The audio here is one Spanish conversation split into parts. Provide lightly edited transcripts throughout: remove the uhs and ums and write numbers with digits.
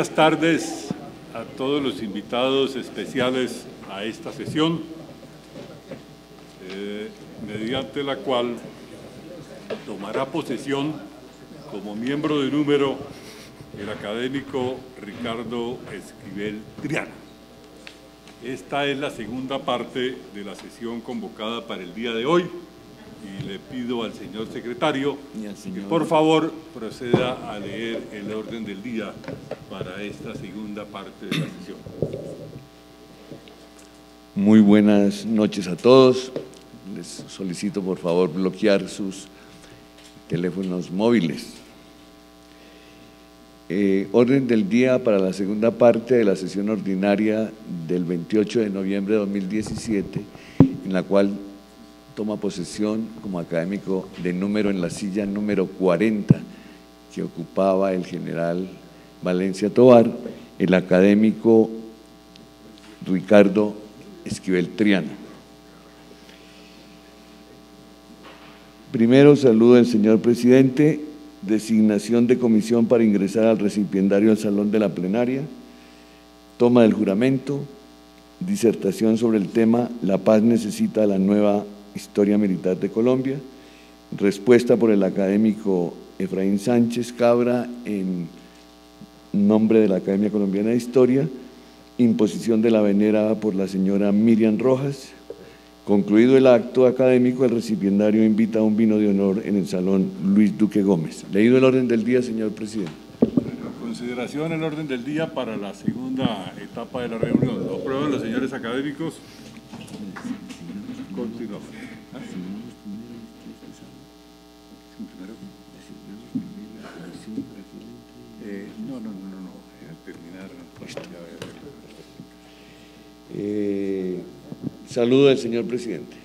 buenas tardes a todos los invitados especiales a esta sesión, mediante la cual tomará posesión como miembro de número el académico Ricardo Esquivel Triana. Esta es la segunda parte de la sesión convocada para el día de hoy y le pido al señor secretario que por favor proceda a leer el orden del día para esta segunda parte de la sesión. Muy buenas noches a todos. Les solicito por favor bloquear sus teléfonos móviles. Orden del día para la segunda parte de la sesión ordinaria del 28 de noviembre de 2017, en la cual toma posesión como académico de número en la silla número 40 que ocupaba el general Valencia Tovar, el académico Ricardo Esquivel Triana. Primero saludo al señor presidente, designación de comisión para ingresar al recipiendario al salón de la plenaria, toma del juramento, disertación sobre el tema La paz necesita la nueva historia militar de Colombia, respuesta por el académico Efraín Sánchez Cabra en nombre de la Academia Colombiana de Historia, imposición de la venerada por la señora Miriam Rojas. Concluido el acto académico, el recipiendario invita a un vino de honor en el Salón Luis Duque Gómez. Leído el orden del día, señor presidente. En consideración el orden del día para la segunda etapa de la reunión. ¿Lo aprueban los señores académicos? Continuamos. Saludo del señor presidente.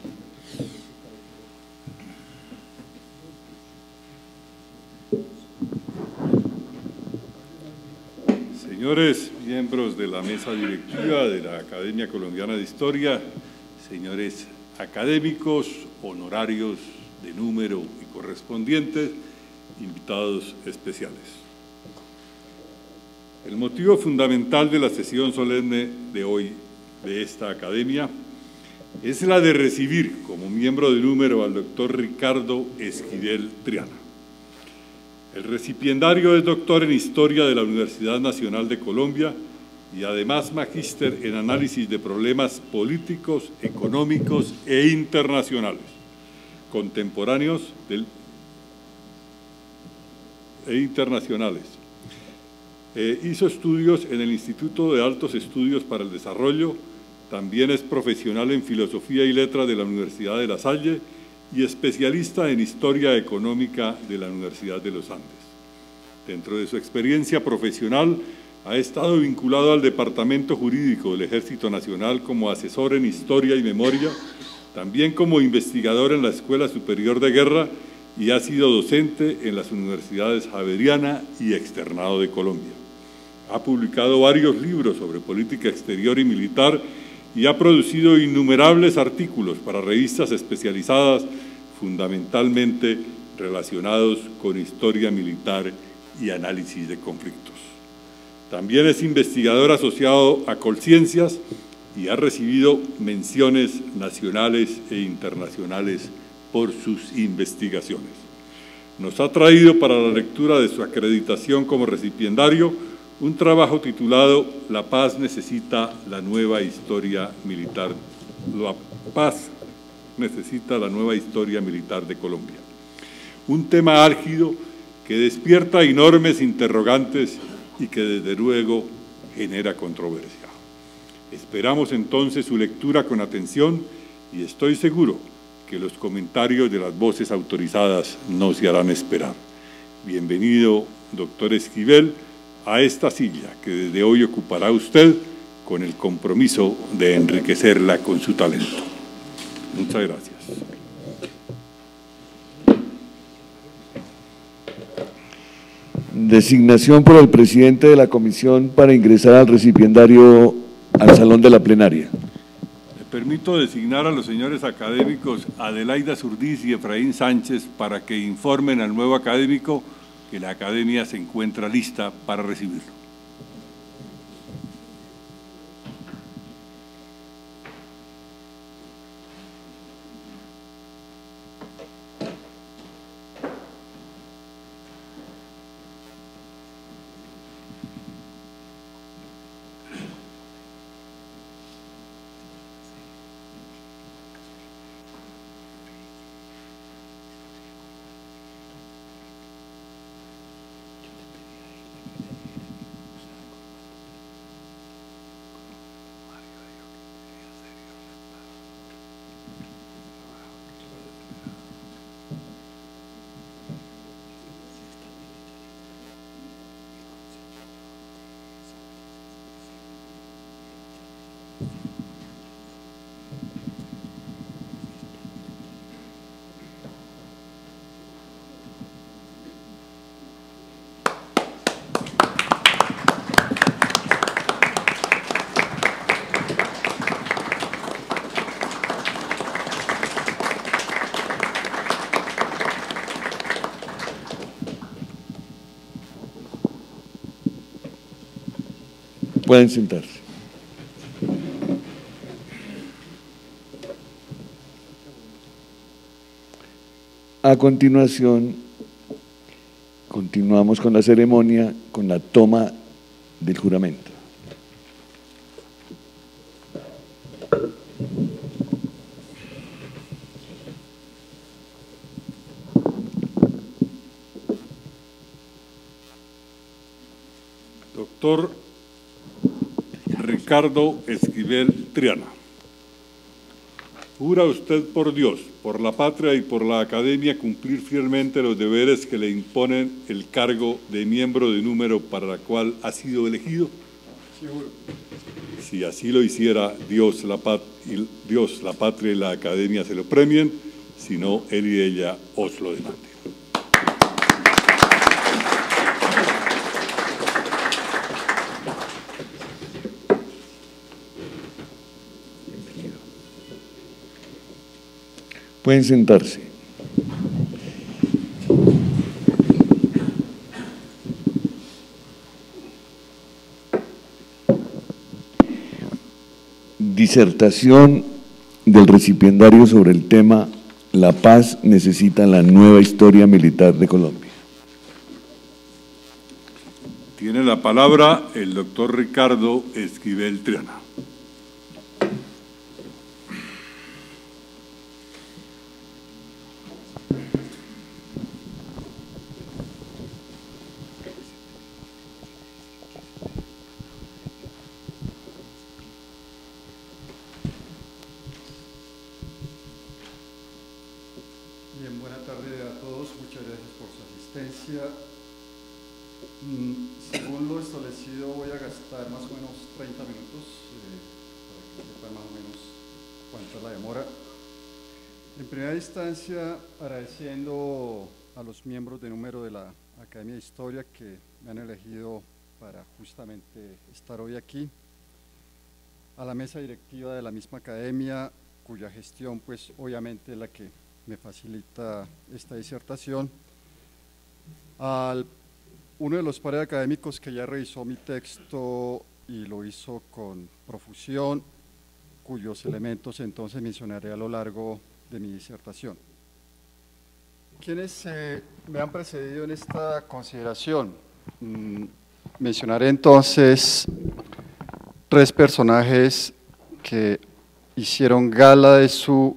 Señores miembros de la mesa directiva de la Academia Colombiana de Historia, señores académicos, honorarios de número y correspondientes, invitados especiales. El motivo fundamental de la sesión solemne de hoy de esta academia es la de recibir como miembro de número al doctor Ricardo Esquivel Triana. El recipiendario es doctor en Historia de la Universidad Nacional de Colombia y además magíster en análisis de problemas políticos, económicos e internacionales, contemporáneos e internacionales. Hizo estudios en el Instituto de Altos Estudios para el Desarrollo, también es profesional en Filosofía y Letras de la Universidad de La Salle y especialista en Historia Económica de la Universidad de los Andes. Dentro de su experiencia profesional, ha estado vinculado al Departamento Jurídico del Ejército Nacional como asesor en Historia y Memoria, también como investigador en la Escuela Superior de Guerra y ha sido docente en las Universidades Javeriana y Externado de Colombia. Ha publicado varios libros sobre política exterior y militar y ha producido innumerables artículos para revistas especializadas, fundamentalmente relacionados con historia militar y análisis de conflictos. También es investigador asociado a Colciencias y ha recibido menciones nacionales e internacionales por sus investigaciones. Nos ha traído para la lectura de su acreditación como recipiendario un trabajo titulado La paz necesita la nueva historia militar. La paz necesita la nueva historia militar de Colombia. Un tema álgido que despierta enormes interrogantes y que desde luego genera controversia. Esperamos entonces su lectura con atención y estoy seguro que los comentarios de las voces autorizadas no se harán esperar. Bienvenido, doctor Esquivel, a esta silla que desde hoy ocupará usted con el compromiso de enriquecerla con su talento. Muchas gracias. Designación por el presidente de la comisión para ingresar al recipiendario al salón de la plenaria. Me permito designar a los señores académicos Adelaida Surdiz y Efraín Sánchez para que informen al nuevo académico que la academia se encuentra lista para recibirlo. Pueden sentarse. A continuación, continuamos con la ceremonia, con la toma del juramento. Doctor Ricardo Esquivel Triana. ¿Jura usted por Dios, por la patria y por la academia cumplir fielmente los deberes que le imponen el cargo de miembro de número para la cual ha sido elegido? Sí, juro. Si así lo hiciera, Dios, la patria y la academia se lo premien, si no, él y ella os lo demanden. Pueden sentarse. Disertación del recipiendario sobre el tema La paz necesita la nueva historia militar de Colombia. Tiene la palabra el doctor Ricardo Esquivel Triana. Bien, buena tarde a todos, muchas gracias por su asistencia. Según lo establecido voy a gastar más o menos 30 minutos para que sepan más o menos cuánto es la demora. En primera instancia, agradeciendo a los miembros de número de la Academia de Historia que me han elegido para justamente estar hoy aquí, a la mesa directiva de la misma academia, cuya gestión pues obviamente es la que me facilita esta disertación, al uno de los pares académicos que ya revisó mi texto y lo hizo con profusión, cuyos elementos entonces mencionaré a lo largo de mi disertación. ¿Quiénes me han precedido en esta consideración? Mencionaré entonces tres personajes que hicieron gala de su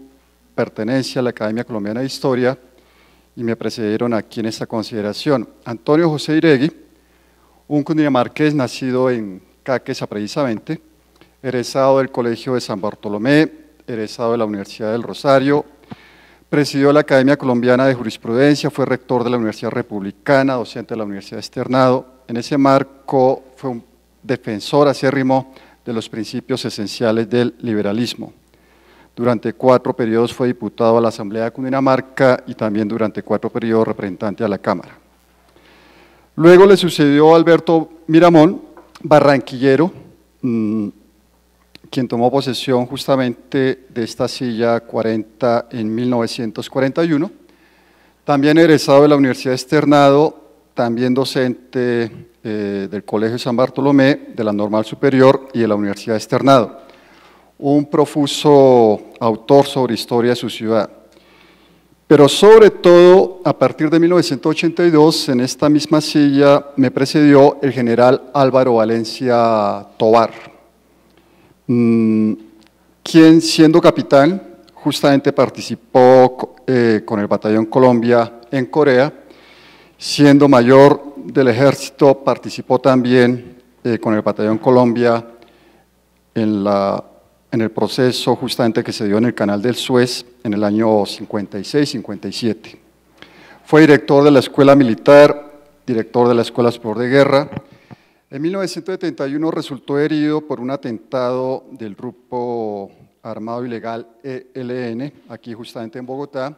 pertenencia a la Academia Colombiana de Historia y me precedieron aquí en esta consideración. Antonio José Iregui, un cundinamarqués nacido en Caquesa precisamente, egresado del Colegio de San Bartolomé, egresado de la Universidad del Rosario, presidió la Academia Colombiana de Jurisprudencia, fue rector de la Universidad Republicana, docente de la Universidad Externado. En ese marco fue un defensor acérrimo de los principios esenciales del liberalismo. Durante 4 periodos fue diputado a la Asamblea de Cundinamarca y también durante 4 periodos representante a la Cámara. Luego le sucedió Alberto Miramón, barranquillero, quien tomó posesión justamente de esta silla 40 en 1941, también egresado de la Universidad Externado, también docente del Colegio San Bartolomé, de la Normal Superior y de la Universidad Externado. Un profuso autor sobre historia de su ciudad. Pero sobre todo, a partir de 1982, en esta misma silla me precedió el general Álvaro Valencia Tovar, quien siendo capitán justamente participó con el Batallón Colombia en Corea, siendo mayor del ejército participó también con el Batallón Colombia en el proceso justamente que se dio en el Canal del Suez en el año 56-57. Fue director de la Escuela Militar, director de la Escuela Superior de Guerra. En 1971 resultó herido por un atentado del grupo armado ilegal ELN, aquí justamente en Bogotá.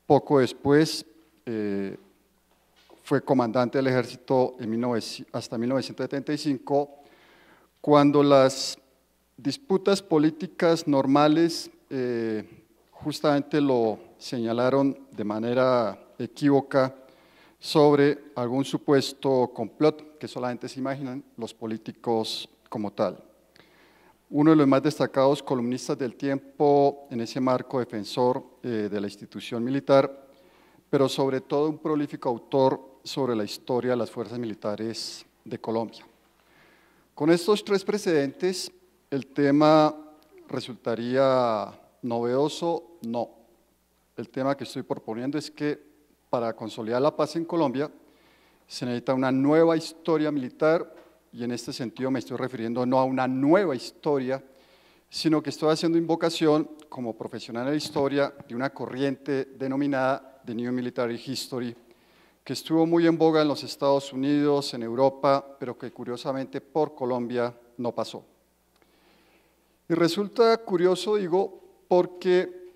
Poco después fue comandante del ejército hasta 1975, cuando las disputas políticas normales justamente lo señalaron de manera equívoca sobre algún supuesto complot que solamente se imaginan los políticos como tal. Uno de los más destacados columnistas del tiempo, en ese marco defensor de la institución militar, pero sobre todo un prolífico autor sobre la historia de las fuerzas militares de Colombia. Con estos tres precedentes, el tema resultaría novedoso, no. El tema que estoy proponiendo es que para consolidar la paz en Colombia se necesita una nueva historia militar, y en este sentido me estoy refiriendo no a una nueva historia, sino que estoy haciendo invocación como profesional de la historia de una corriente denominada The New Military History, que estuvo muy en boga en los Estados Unidos, en Europa, pero que curiosamente por Colombia no pasó. Y resulta curioso, digo, porque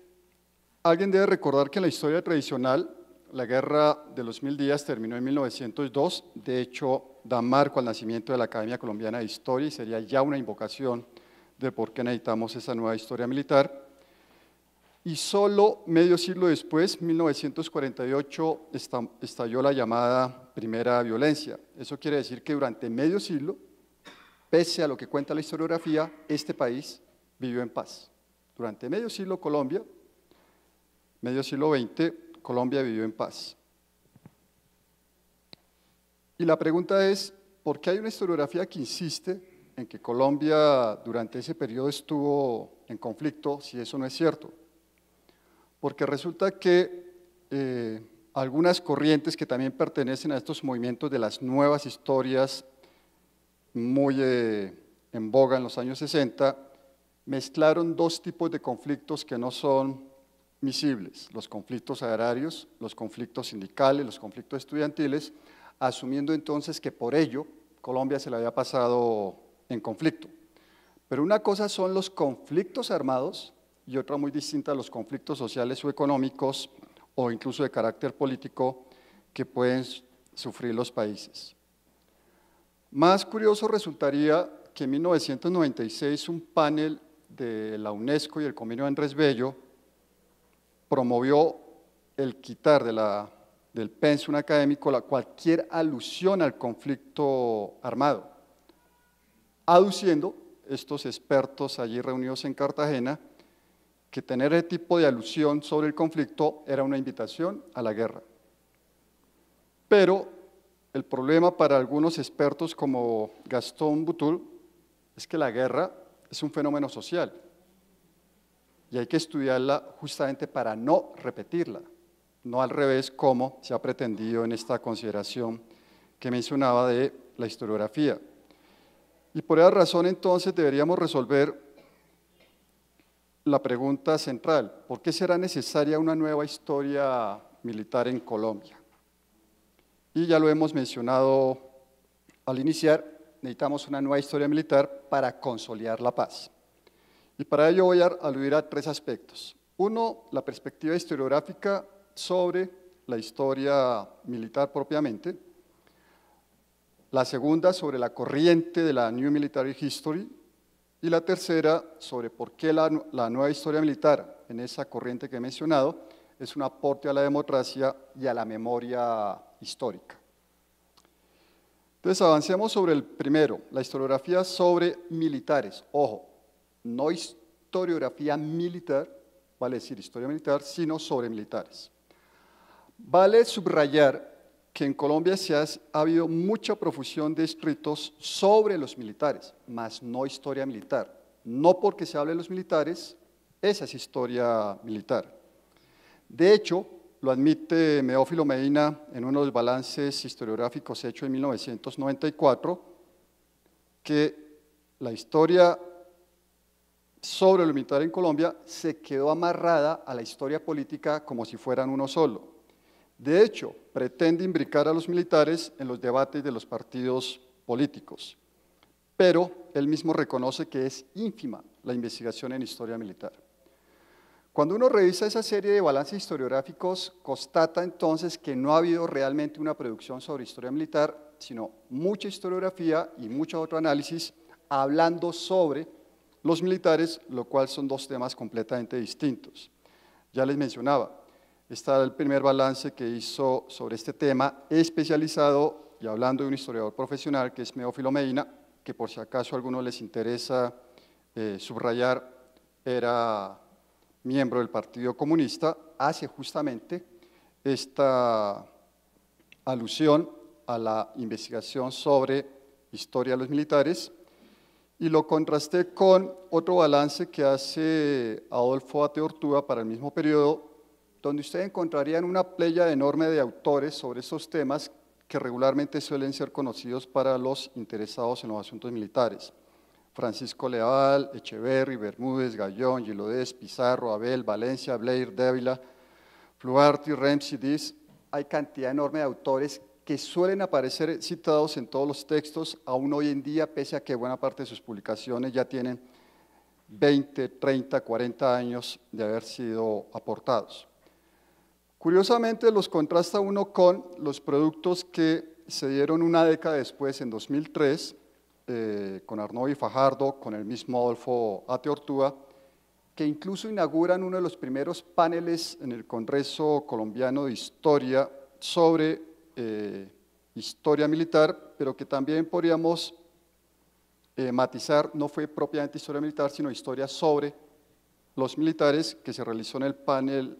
alguien debe recordar que en la historia tradicional la Guerra de los 1000 días terminó en 1902, de hecho da marco al nacimiento de la Academia Colombiana de Historia y sería ya una invocación de por qué necesitamos esa nueva historia militar. Y solo medio siglo después, 1948, estalló la llamada primera violencia. Eso quiere decir que durante medio siglo, pese a lo que cuenta la historiografía, este país vivió en paz. Durante medio siglo Colombia, medio siglo XX, Colombia vivió en paz. Y la pregunta es, ¿por qué hay una historiografía que insiste en que Colombia durante ese periodo estuvo en conflicto, si eso no es cierto? Porque resulta que algunas corrientes que también pertenecen a estos movimientos de las nuevas historias muy en boga en los años 60, mezclaron dos tipos de conflictos que no son misibles, los conflictos agrarios, los conflictos sindicales, los conflictos estudiantiles, asumiendo entonces que por ello Colombia se le había pasado en conflicto. Pero una cosa son los conflictos armados y otra muy distinta a los conflictos sociales o económicos o incluso de carácter político que pueden sufrir los países. Más curioso resultaría que en 1996 un panel de la UNESCO y el Convenio de Andrés Bello promovió el quitar del pensum académico cualquier alusión al conflicto armado, aduciendo estos expertos allí reunidos en Cartagena que tener ese tipo de alusión sobre el conflicto era una invitación a la guerra. Pero el problema para algunos expertos como Gastón Butul es que la guerra es un fenómeno social y hay que estudiarla justamente para no repetirla, no al revés como se ha pretendido en esta consideración que mencionaba de la historiografía. Y por esa razón entonces deberíamos resolver la pregunta central, ¿por qué será necesaria una nueva historia militar en Colombia? Y ya lo hemos mencionado al iniciar, necesitamos una nueva historia militar para consolidar la paz. Y para ello voy a aludir a tres aspectos. Uno, la perspectiva historiográfica sobre la historia militar propiamente. La segunda, sobre la corriente de la New Military History. Y la tercera, sobre por qué la nueva historia militar en esa corriente que he mencionado es un aporte a la democracia y a la memoria histórica. Entonces avancemos sobre el primero, la historiografía sobre militares. Ojo, no historiografía militar, vale decir historia militar, sino sobre militares. Vale subrayar que en Colombia ha habido mucha profusión de escritos sobre los militares, mas no historia militar. No porque se hable de los militares, esa es historia militar. De hecho, lo admite Meófilo Medina en uno de los balances historiográficos hechos en 1994, que la historia sobre lo militar en Colombia se quedó amarrada a la historia política como si fueran uno solo. De hecho, pretende imbricar a los militares en los debates de los partidos políticos, pero él mismo reconoce que es ínfima la investigación en historia militar. Cuando uno revisa esa serie de balances historiográficos, constata entonces que no ha habido realmente una producción sobre historia militar, sino mucha historiografía y mucho otro análisis hablando sobre los militares, lo cual son dos temas completamente distintos. Ya les mencionaba, está el primer balance que hizo sobre este tema especializado y hablando de un historiador profesional que es Meófilo Medina, que por si acaso a algunos les interesa subrayar, era miembro del Partido Comunista, hace justamente esta alusión a la investigación sobre historia de los militares, y lo contrasté con otro balance que hace Adolfo Ateortúa para el mismo periodo, donde ustedes encontrarían una playa enorme de autores sobre estos temas que regularmente suelen ser conocidos para los interesados en los asuntos militares. Francisco Leal, Echeverry, Bermúdez, Gallón, Gilodes, Pizarro, Abel, Valencia, Blair, Dávila, Fluharty, Ramsey, Diz. Hay cantidad enorme de autores que suelen aparecer citados en todos los textos, aún hoy en día, pese a que buena parte de sus publicaciones ya tienen 20, 30, 40 años de haber sido aportados. Curiosamente, los contrasta uno con los productos que se dieron una década después, en 2003, con Arnaud y Fajardo, con el mismo Adolfo Ateortúa, que incluso inauguran uno de los primeros paneles en el Congreso Colombiano de Historia sobre historia militar, pero que también podríamos matizar, no fue propiamente historia militar, sino historia sobre los militares, que se realizó en el panel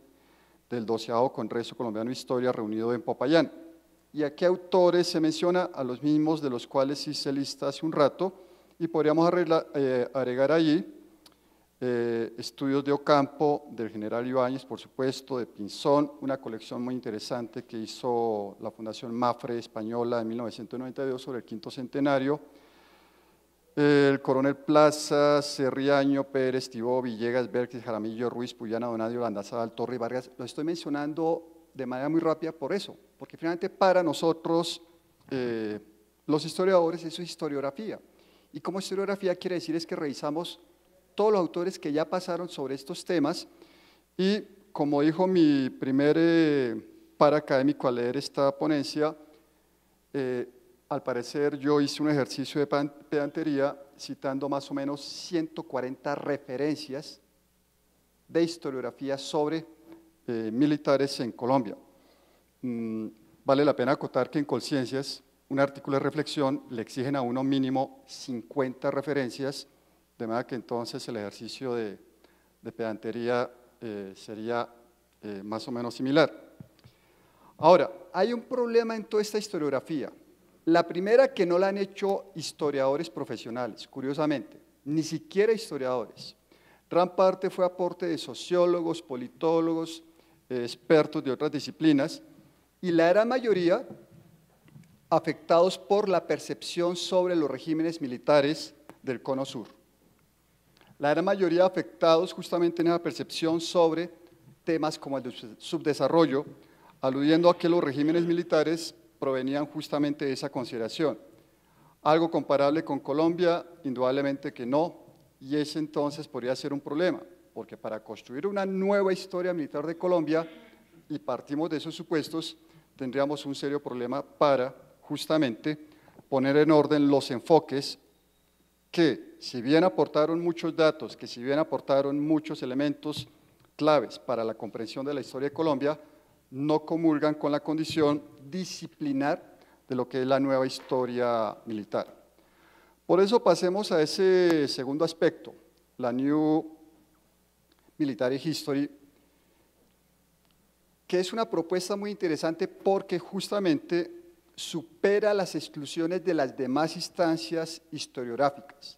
del 12º Congreso Colombiano de Historia reunido en Popayán. Y a qué autores se menciona, a los mismos de los cuales hice lista hace un rato, y podríamos agregar allí estudios de Ocampo, del general Ibáñez, por supuesto, de Pinzón, una colección muy interesante que hizo la Fundación Mafre española en 1992 sobre el 5º centenario, el coronel Plaza, Serriaño, Pérez, Tibó, Villegas, Berkis, Jaramillo, Ruiz, Puyana, Donadio, Landazábal, Torre y Vargas. Lo estoy mencionando de manera muy rápida por eso, porque finalmente para nosotros, los historiadores, eso es historiografía. Y como historiografía quiere decir es que revisamos todos los autores que ya pasaron sobre estos temas, y como dijo mi primer paracadémico al leer esta ponencia, al parecer yo hice un ejercicio de pedantería citando más o menos 140 referencias de historiografía sobre militares en Colombia. Vale la pena acotar que en Colciencias, un artículo de reflexión le exigen a uno mínimo 50 referencias, de manera que entonces el ejercicio de pedantería sería más o menos similar. Ahora, hay un problema en toda esta historiografía. La primera, que no la han hecho historiadores profesionales, curiosamente, ni siquiera historiadores. Gran parte fue aporte de sociólogos, politólogos, expertos de otras disciplinas, y la gran mayoría afectados por la percepción sobre los regímenes militares del Cono Sur. La gran mayoría afectados justamente en esa percepción sobre temas como el de subdesarrollo, aludiendo a que los regímenes militares provenían justamente de esa consideración. Algo comparable con Colombia, indudablemente que no, y ese entonces podría ser un problema, porque para construir una nueva historia militar de Colombia, y partimos de esos supuestos, tendríamos un serio problema para justamente poner en orden los enfoques que, si bien aportaron muchos datos, que si bien aportaron muchos elementos claves para la comprensión de la historia de Colombia, no comulgan con la condición disciplinar de lo que es la nueva historia militar. Por eso pasemos a ese segundo aspecto, la New Military History, que es una propuesta muy interesante porque justamente supera las exclusiones de las demás instancias historiográficas,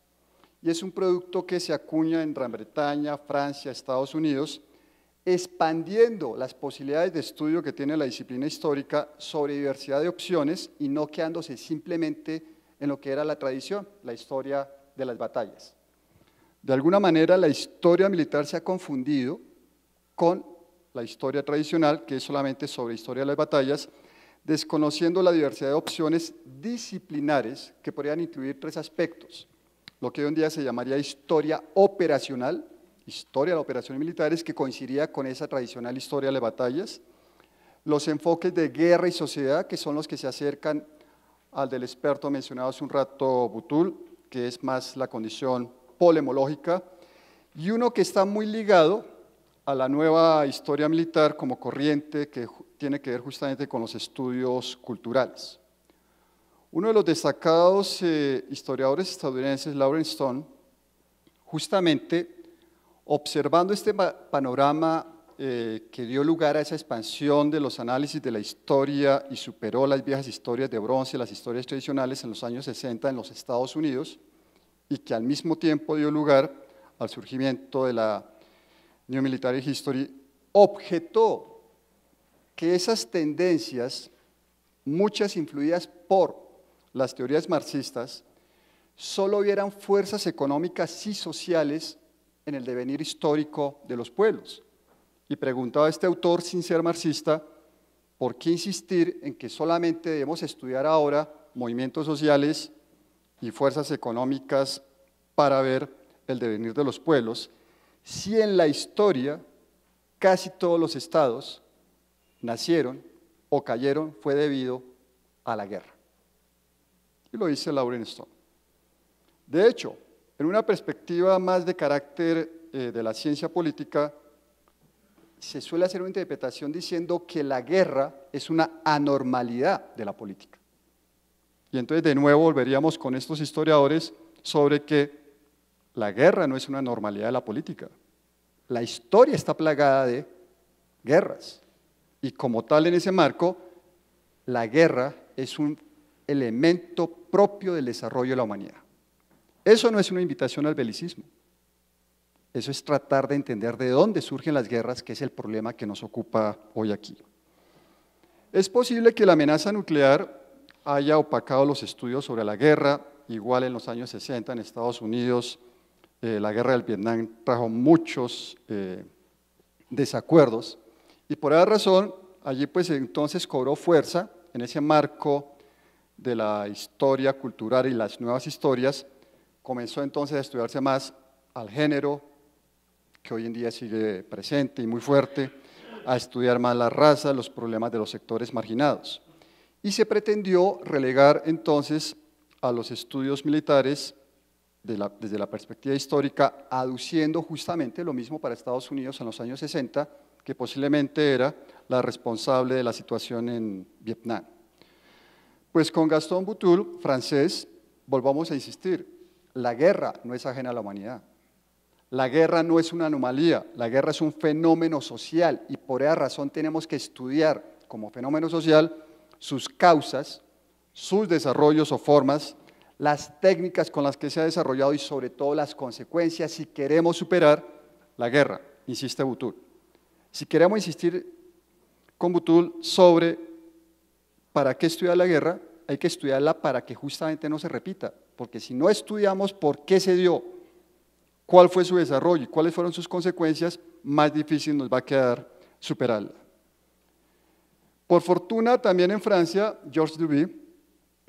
y es un producto que se acuña en Gran Bretaña, Francia, Estados Unidos, expandiendo las posibilidades de estudio que tiene la disciplina histórica sobre diversidad de opciones y no quedándose simplemente en lo que era la tradición, la historia de las batallas. De alguna manera, la historia militar se ha confundido con la historia tradicional, que es solamente sobre historia de las batallas, desconociendo la diversidad de opciones disciplinares que podrían incluir tres aspectos: lo que hoy en día se llamaría historia operacional, historia de las operaciones militares, que coincidía con esa tradicional historia de las batallas; los enfoques de guerra y sociedad, que son los que se acercan al del experto mencionado hace un rato, Butul, que es más la condición polemológica; y uno que está muy ligado a la nueva historia militar como corriente, que tiene que ver justamente con los estudios culturales. Uno de los destacados historiadores estadounidenses, Lawrence Stone, justamente observando este panorama que dio lugar a esa expansión de los análisis de la historia y superó las viejas historias de bronce, las historias tradicionales en los años 60 en los Estados Unidos, y que al mismo tiempo dio lugar al surgimiento de la New Military History, objetó que esas tendencias, muchas influidas por las teorías marxistas, solo vieran fuerzas económicas y sociales en el devenir histórico de los pueblos. Y preguntaba a este autor, sin ser marxista, ¿por qué insistir en que solamente debemos estudiar ahora movimientos sociales y fuerzas económicas para ver el devenir de los pueblos, si en la historia casi todos los estados nacieron o cayeron fue debido a la guerra? Y lo dice Lawrence Stone. De hecho, en una perspectiva más de carácter de la ciencia política, se suele hacer una interpretación diciendo que la guerra es una anormalidad de la política. Y entonces de nuevo volveríamos con estos historiadores sobre que la guerra no es una normalidad de la política. La historia está plagada de guerras. Y como tal, en ese marco, la guerra es un elemento propio del desarrollo de la humanidad. Eso no es una invitación al belicismo. Eso es tratar de entender de dónde surgen las guerras, que es el problema que nos ocupa hoy aquí. Es posible que la amenaza nuclear haya opacado los estudios sobre la guerra, igual en los años 60 en Estados Unidos, la guerra del Vietnam trajo muchos desacuerdos, y por esa razón, allí pues entonces cobró fuerza, en ese marco de la historia cultural y las nuevas historias, comenzó entonces a estudiarse más al género, que hoy en día sigue presente y muy fuerte, a estudiar más la raza, los problemas de los sectores marginados. Y se pretendió relegar entonces a los estudios militares desde la perspectiva histórica, aduciendo justamente lo mismo para Estados Unidos en los años 60, que posiblemente era la responsable de la situación en Vietnam. Pues con Gaston Boutoul, francés, volvamos a insistir, la guerra no es ajena a la humanidad. La guerra no es una anomalía, la guerra es un fenómeno social y por esa razón tenemos que estudiar como fenómeno social sus causas, sus desarrollos o formas, las técnicas con las que se ha desarrollado y sobre todo las consecuencias si queremos superar la guerra, insiste Boutoul. Si queremos insistir con Boutoul sobre para qué estudiar la guerra, hay que estudiarla para que justamente no se repita, porque si no estudiamos por qué se dio, cuál fue su desarrollo y cuáles fueron sus consecuencias, más difícil nos va a quedar superarla. Por fortuna, también en Francia, Georges Duby,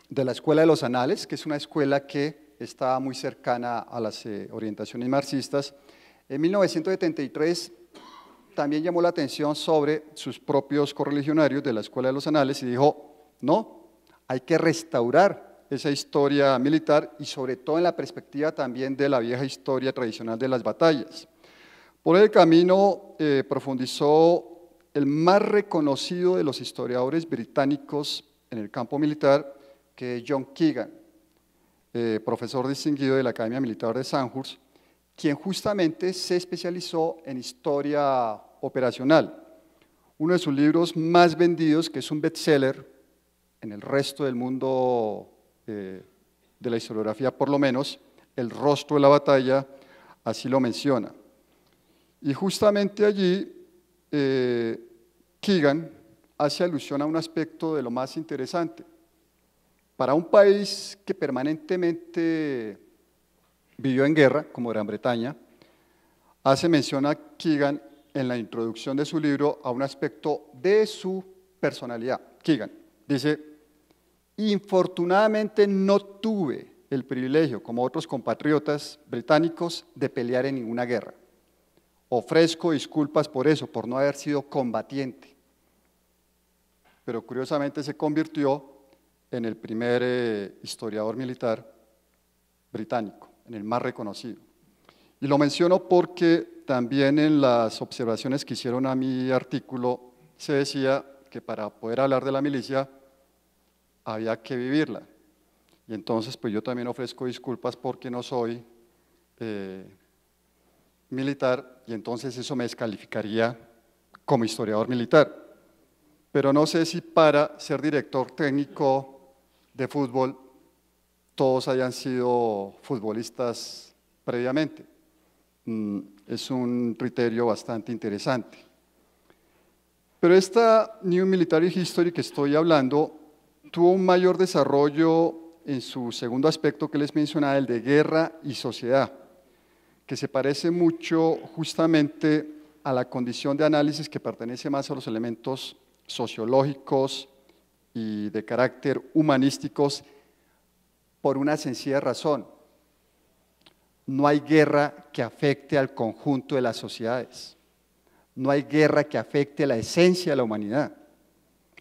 de la Escuela de los Anales, que es una escuela que está muy cercana a las orientaciones marxistas, en 1973 también llamó la atención sobre sus propios correligionarios de la Escuela de los Anales y dijo, no, hay que restaurar esa historia militar y sobre todo en la perspectiva también de la vieja historia tradicional de las batallas. Por el camino profundizó el más reconocido de los historiadores británicos en el campo militar, que es John Keegan, profesor distinguido de la Academia Militar de Sandhurst, quien justamente se especializó en historia operacional. Uno de sus libros más vendidos, que es un bestseller en el resto del mundo de la historiografía por lo menos, El rostro de la batalla, así lo menciona. Y justamente allí Keegan hace alusión a un aspecto de lo más interesante. Para un país que permanentemente vivió en guerra, como Gran Bretaña, hace mención a Keegan en la introducción de su libro a un aspecto de su personalidad. Keegan dice, infortunadamente no tuve el privilegio, como otros compatriotas británicos, de pelear en ninguna guerra. Ofrezco disculpas por eso, por no haber sido combatiente. Pero curiosamente se convirtió en el primer historiador militar británico, en el más reconocido. Y lo menciono porque también en las observaciones que hicieron a mi artículo se decía que para poder hablar de la milicia había que vivirla. y entonces pues yo también ofrezco disculpas porque no soy militar, y entonces eso me descalificaría como historiador militar. Pero no sé si para ser director técnico de fútbol todos hayan sido futbolistas previamente. Es un criterio bastante interesante. Pero esta New Military History que estoy hablando tuvo un mayor desarrollo en su segundo aspecto que les mencionaba, el de guerra y sociedad, que se parece mucho justamente a la condición de análisis que pertenece más a los elementos sociológicos y de carácter humanísticos, por una sencilla razón: no hay guerra que afecte al conjunto de las sociedades, no hay guerra que afecte a la esencia de la humanidad,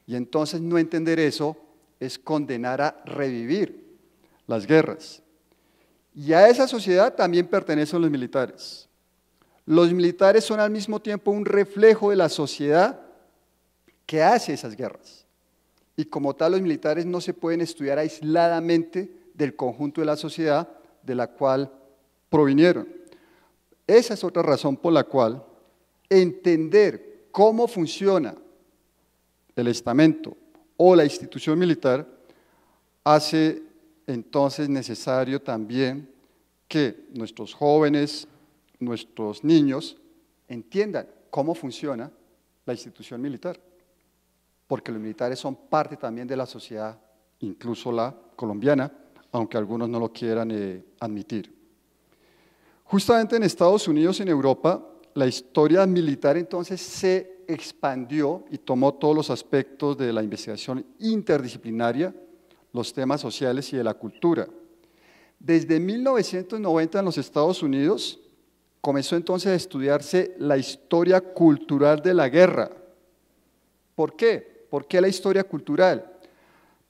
y entonces no entender eso es condenar a revivir las guerras. Y a esa sociedad también pertenecen los militares. Los militares son al mismo tiempo un reflejo de la sociedad que hace esas guerras. Y como tal, los militares no se pueden estudiar aisladamente del conjunto de la sociedad de la cual provinieron. Esa es otra razón por la cual entender cómo funciona el estamento o la institución militar hace entonces necesario también que nuestros jóvenes, nuestros niños entiendan cómo funciona la institución militar, porque los militares son parte también de la sociedad, incluso la colombiana, aunque algunos no lo quieran admitir. Justamente en Estados Unidos y en Europa, la historia militar entonces se expandió y tomó todos los aspectos de la investigación interdisciplinaria, los temas sociales y de la cultura. Desde 1990 en los Estados Unidos comenzó entonces a estudiarse la historia cultural de la guerra. ¿Por qué? ¿Por qué la historia cultural?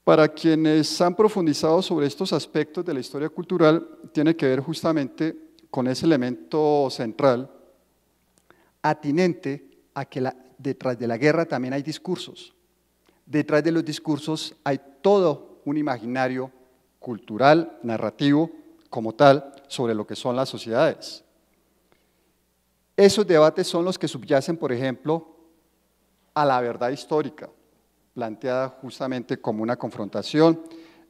Para quienes han profundizado sobre estos aspectos de la historia cultural, tiene que ver justamente con ese elemento central, atinente a que detrás de la guerra también hay discursos. Detrás de los discursos hay todo un imaginario cultural, narrativo, como tal, sobre lo que son las sociedades. Esos debates son los que subyacen, por ejemplo, a la verdad histórica, planteada justamente como una confrontación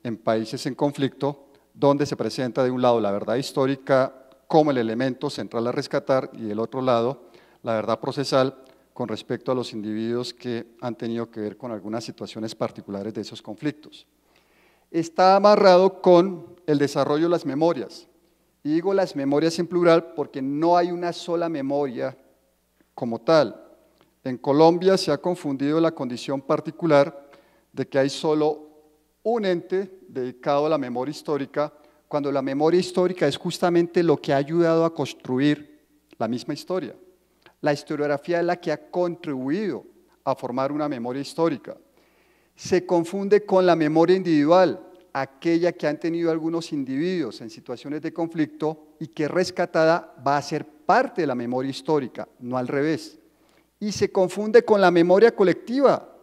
en países en conflicto, donde se presenta de un lado la verdad histórica como el elemento central a rescatar y del otro lado la verdad procesal con respecto a los individuos que han tenido que ver con algunas situaciones particulares de esos conflictos. Está amarrado con el desarrollo de las memorias. Y digo las memorias en plural porque no hay una sola memoria como tal. En Colombia se ha confundido la condición particular de que hay solo un ente dedicado a la memoria histórica, cuando la memoria histórica es justamente lo que ha ayudado a construir la misma historia. La historiografía es la que ha contribuido a formar una memoria histórica. Se confunde con la memoria individual, aquella que han tenido algunos individuos en situaciones de conflicto y que rescatada va a ser parte de la memoria histórica, no al revés. Y se confunde con la memoria colectiva,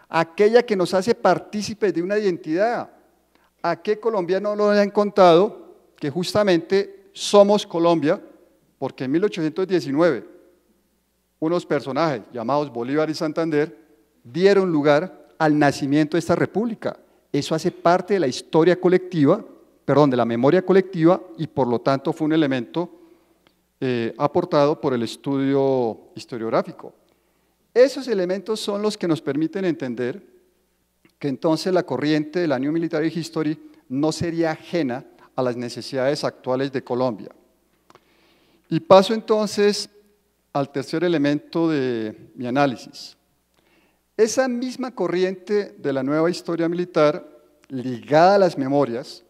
aquella que nos hace partícipes de una identidad. ¿A qué colombiano no le han contado que justamente somos Colombia? Porque en 1819 unos personajes llamados Bolívar y Santander dieron lugar al nacimiento de esta república. Eso hace parte de la historia colectiva, perdón, de la memoria colectiva, y por lo tanto fue un elemento aportado por el estudio historiográfico. Esos elementos son los que nos permiten entender que entonces la corriente de la New Military History no sería ajena a las necesidades actuales de Colombia. Y paso entonces al tercer elemento de mi análisis. Esa misma corriente de la nueva historia militar, ligada a las memorias,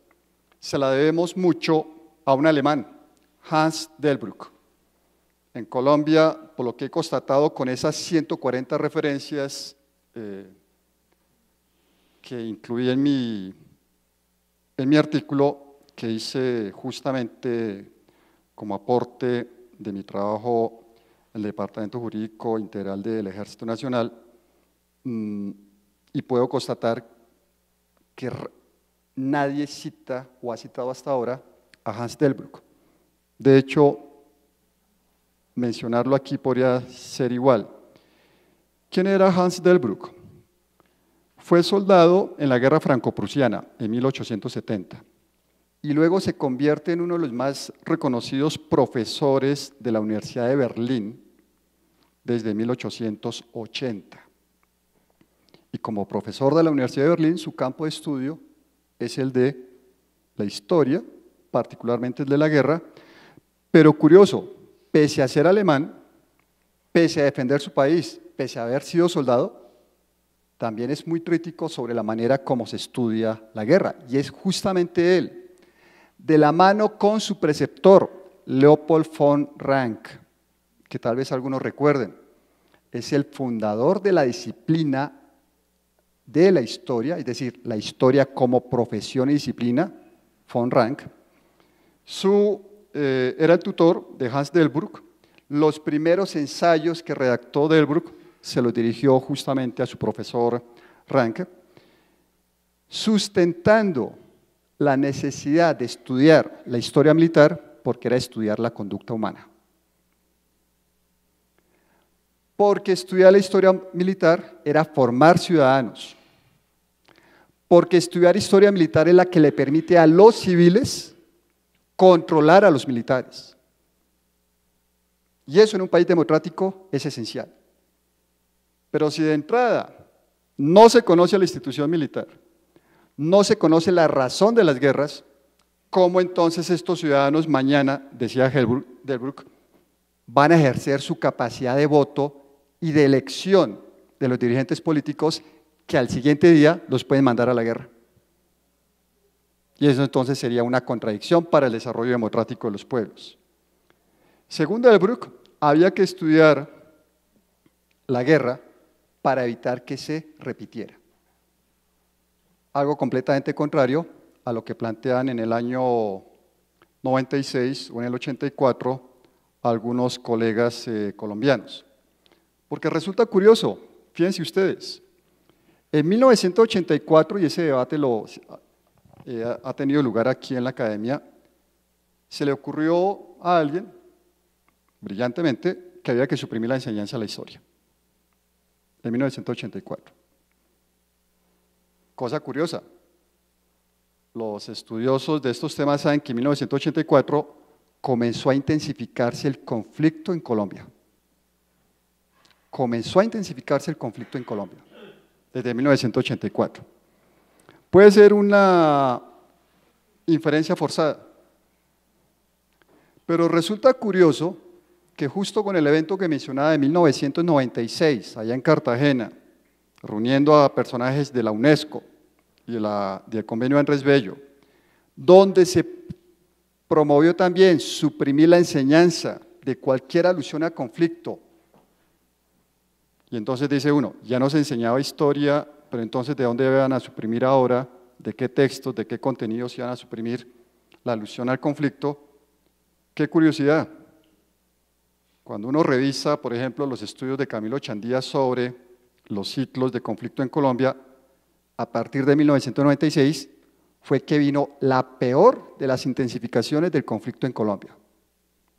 se la debemos mucho a un alemán, Hans Delbrück. En Colombia, por lo que he constatado con esas 140 referencias que incluí en mi artículo, que hice justamente como aporte de mi trabajo en el Departamento Jurídico Integral del Ejército Nacional, y puedo constatar que nadie cita o ha citado hasta ahora a Hans Delbrück. De hecho, mencionarlo aquí podría ser igual. ¿Quién era Hans Delbrück? Fue soldado en la Guerra Franco-Prusiana en 1870 y luego se convierte en uno de los más reconocidos profesores de la Universidad de Berlín desde 1880. Y como profesor de la Universidad de Berlín, su campo de estudio es el de la historia, particularmente el de la guerra, pero curioso, pese a ser alemán, pese a defender su país, pese a haber sido soldado, también es muy crítico sobre la manera como se estudia la guerra, y es justamente él, de la mano con su preceptor, Leopold von Ranke, que tal vez algunos recuerden, es el fundador de la disciplina de la historia, es decir, la historia como profesión y disciplina, von Ranke. Era el tutor de Hans Delbrück. Los primeros ensayos que redactó Delbrück se los dirigió justamente a su profesor Ranke, sustentando la necesidad de estudiar la historia militar porque era estudiar la conducta humana. Porque estudiar la historia militar era formar ciudadanos. Porque estudiar historia militar es la que le permite a los civiles controlar a los militares. Y eso en un país democrático es esencial. Pero si de entrada no se conoce a la institución militar, no se conoce la razón de las guerras, ¿cómo entonces estos ciudadanos mañana, decía Delbrück, van a ejercer su capacidad de voto y de elección de los dirigentes políticos que al siguiente día los pueden mandar a la guerra? Y eso entonces sería una contradicción para el desarrollo democrático de los pueblos. Según Delbrück, había que estudiar la guerra para evitar que se repitiera. Algo completamente contrario a lo que plantean en el año 96 o en el 84 algunos colegas colombianos. Porque resulta curioso, fíjense ustedes, en 1984, y ese debate ha tenido lugar aquí en la academia, se le ocurrió a alguien, brillantemente, que había que suprimir la enseñanza de la historia, en 1984. Cosa curiosa, los estudiosos de estos temas saben que en 1984 comenzó a intensificarse el conflicto en Colombia. Comenzó a intensificarse el conflicto en Colombia, desde 1984. Puede ser una inferencia forzada, pero resulta curioso que justo con el evento que mencionaba de 1996, allá en Cartagena, reuniendo a personajes de la UNESCO y del convenio Andrés Bello, donde se promovió también suprimir la enseñanza de cualquier alusión a conflicto. Y entonces dice uno, ya no se enseñaba historia, pero entonces ¿de dónde van a suprimir ahora? ¿De qué textos, de qué contenidos iban a suprimir la alusión al conflicto? ¡Qué curiosidad! Cuando uno revisa, por ejemplo, los estudios de Camilo Chandía sobre los ciclos de conflicto en Colombia, a partir de 1996 fue que vino la peor de las intensificaciones del conflicto en Colombia.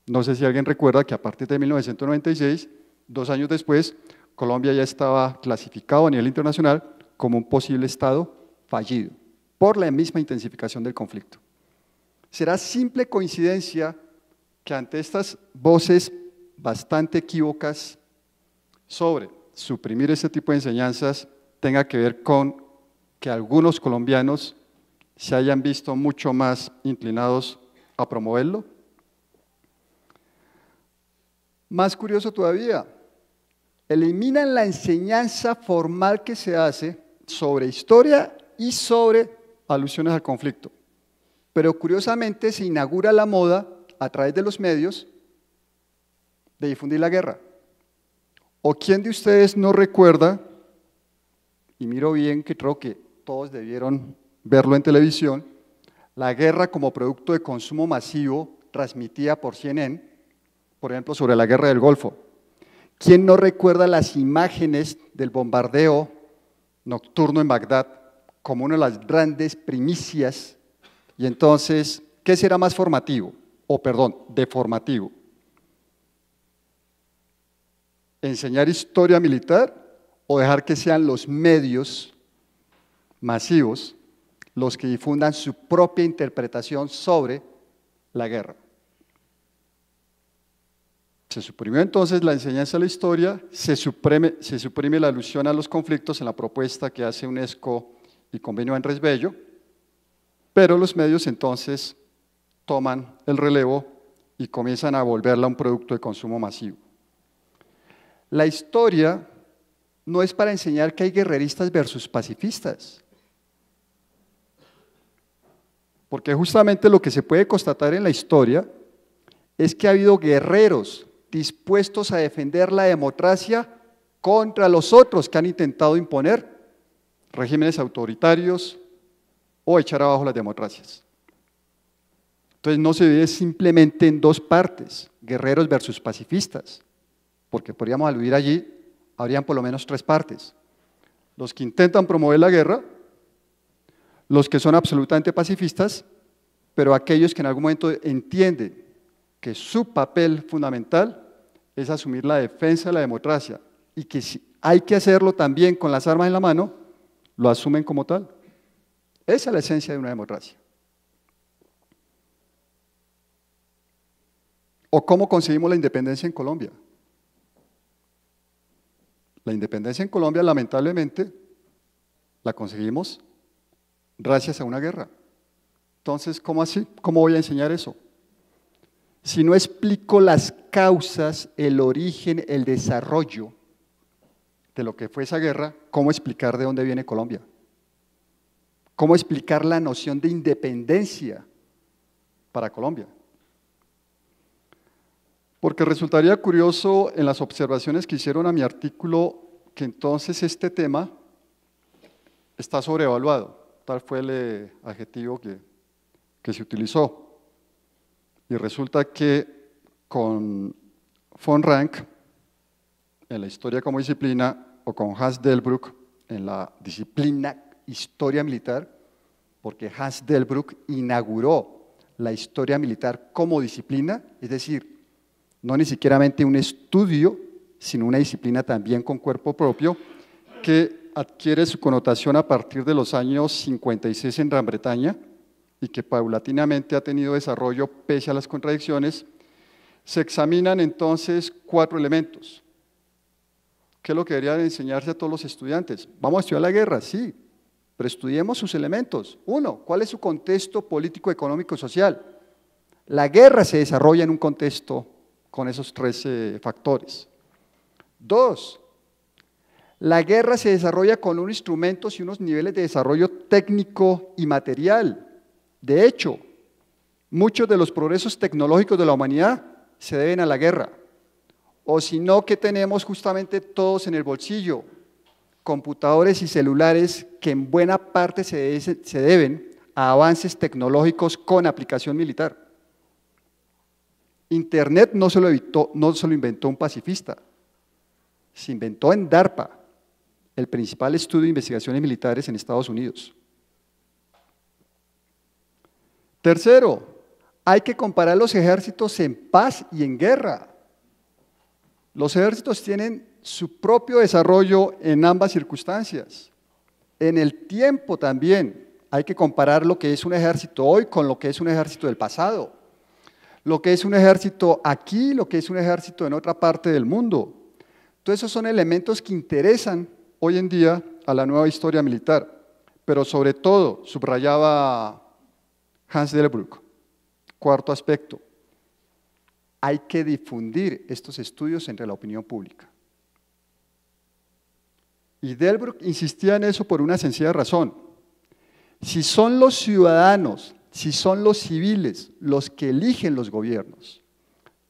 No sé si alguien recuerda que a partir de 1996, 2 años después, Colombia ya estaba clasificado a nivel internacional como un posible Estado fallido, por la misma intensificación del conflicto. ¿Será simple coincidencia que ante estas voces bastante equívocas sobre suprimir ese tipo de enseñanzas tenga que ver con que algunos colombianos se hayan visto mucho más inclinados a promoverlo? Más curioso todavía, eliminan la enseñanza formal que se hace sobre historia y sobre alusiones al conflicto, pero curiosamente se inaugura la moda a través de los medios de difundir la guerra. ¿O quién de ustedes no recuerda, y miro bien que creo que todos debieron verlo en televisión, la guerra como producto de consumo masivo transmitida por CNN, por ejemplo, sobre la guerra del Golfo? ¿Quién no recuerda las imágenes del bombardeo nocturno en Bagdad como una de las grandes primicias. Y entonces, ¿qué será más formativo? O perdón, deformativo. ¿Enseñar historia militar o dejar que sean los medios masivos los que difundan su propia interpretación sobre la guerra? Se suprimió entonces la enseñanza de la historia, se suprime la alusión a los conflictos en la propuesta que hace UNESCO y Convenio Andrés Bello, pero los medios entonces toman el relevo y comienzan a volverla un producto de consumo masivo. La historia no es para enseñar que hay guerreristas versus pacifistas, porque justamente lo que se puede constatar en la historia es que ha habido guerreros dispuestos a defender la democracia contra los otros que han intentado imponer regímenes autoritarios o echar abajo las democracias. Entonces no se divide simplemente en dos partes, guerreros versus pacifistas, porque podríamos aludir allí, habrían por lo menos tres partes: los que intentan promover la guerra, los que son absolutamente pacifistas, pero aquellos que en algún momento entienden que su papel fundamental es asumir la defensa de la democracia y que si hay que hacerlo también con las armas en la mano, lo asumen como tal. Esa es la esencia de una democracia. ¿O cómo conseguimos la independencia en Colombia? La independencia en Colombia, lamentablemente, la conseguimos gracias a una guerra. Entonces, ¿cómo así? ¿Cómo voy a enseñar eso? Si no explico las causas, el origen, el desarrollo de lo que fue esa guerra, ¿cómo explicar de dónde viene Colombia? ¿Cómo explicar la noción de independencia para Colombia? Porque resultaría curioso en las observaciones que hicieron a mi artículo que entonces este tema está sobrevaluado, tal fue el adjetivo que se utilizó. Y resulta que con von Rank, en la historia como disciplina, o con Hans Delbrück, en la disciplina historia militar, porque Hans Delbrück inauguró la historia militar como disciplina, es decir, no ni siquiera un estudio, sino una disciplina también con cuerpo propio, que adquiere su connotación a partir de los años 56 en Gran Bretaña, y que paulatinamente ha tenido desarrollo pese a las contradicciones. Se examinan entonces 4 elementos. ¿Qué es lo que deberían enseñarse a todos los estudiantes? ¿Vamos a estudiar la guerra? Sí, pero estudiemos sus elementos. 1, ¿cuál es su contexto político, económico y social? La guerra se desarrolla en un contexto con esos 3 factores. 2, la guerra se desarrolla con unos instrumentos y unos niveles de desarrollo técnico y material. De hecho, muchos de los progresos tecnológicos de la humanidad se deben a la guerra, o si no, que tenemos justamente todos en el bolsillo, computadores y celulares que en buena parte se deben a avances tecnológicos con aplicación militar. Internet no se lo inventó un pacifista, se inventó en DARPA, el principal estudio de investigaciones militares en Estados Unidos. Tercero, hay que comparar los ejércitos en paz y en guerra. Los ejércitos tienen su propio desarrollo en ambas circunstancias. En el tiempo también hay que comparar lo que es un ejército hoy con lo que es un ejército del pasado. Lo que es un ejército aquí, lo que es un ejército en otra parte del mundo. Entonces esos son elementos que interesan hoy en día a la nueva historia militar, pero sobre todo, subrayaba Hans Delbrück, 4º aspecto, hay que difundir estos estudios entre la opinión pública. Y Delbrück insistía en eso por una sencilla razón. Si son los ciudadanos, si son los civiles los que eligen los gobiernos,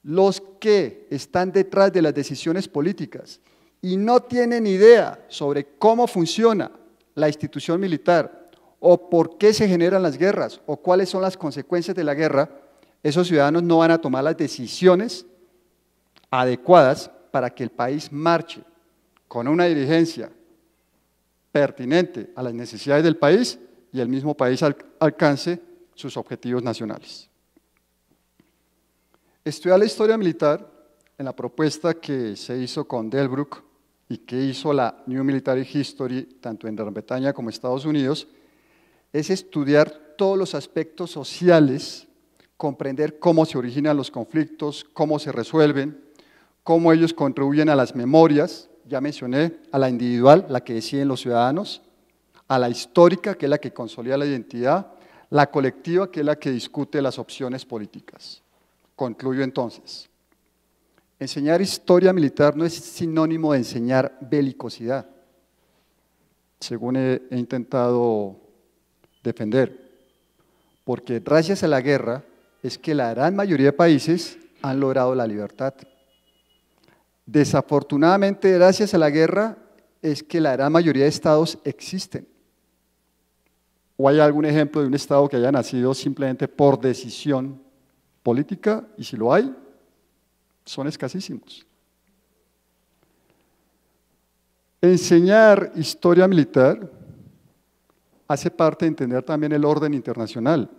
los que están detrás de las decisiones políticas y no tienen idea sobre cómo funciona la institución militar o por qué se generan las guerras o cuáles son las consecuencias de la guerra, esos ciudadanos no van a tomar las decisiones adecuadas para que el país marche con una dirigencia pertinente a las necesidades del país y el mismo país alcance sus objetivos nacionales. Estudiar la historia militar en la propuesta que se hizo con Delbruck y que hizo la New Military History tanto en Gran Bretaña como en Estados Unidos es estudiar todos los aspectos sociales, comprender cómo se originan los conflictos, cómo se resuelven, cómo ellos contribuyen a las memorias, ya mencioné, a la individual, la que deciden los ciudadanos, a la histórica, que es la que consolida la identidad, la colectiva, que es la que discute las opciones políticas. Concluyo entonces. Enseñar historia militar no es sinónimo de enseñar belicosidad, según he intentado defender, porque gracias a la guerra es que la gran mayoría de países han logrado la libertad. Desafortunadamente, gracias a la guerra es que la gran mayoría de estados existen. ¿O hay algún ejemplo de un estado que haya nacido simplemente por decisión política? Y si lo hay, son escasísimos. Enseñar historia militar hace parte de entender también el orden internacional.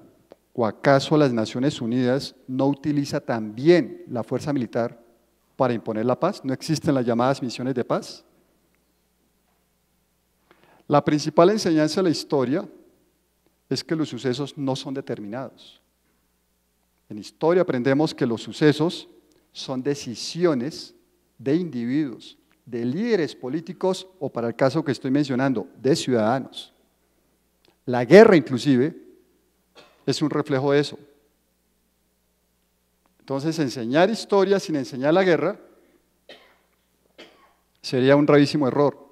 ¿O acaso las Naciones Unidas no utiliza también la fuerza militar para imponer la paz? ¿No existen las llamadas misiones de paz? La principal enseñanza de la historia es que los sucesos no son determinados. En historia aprendemos que los sucesos son decisiones de individuos, de líderes políticos o, para el caso que estoy mencionando, de ciudadanos. La guerra, inclusive, es un reflejo de eso. Entonces, enseñar historia sin enseñar la guerra sería un gravísimo error,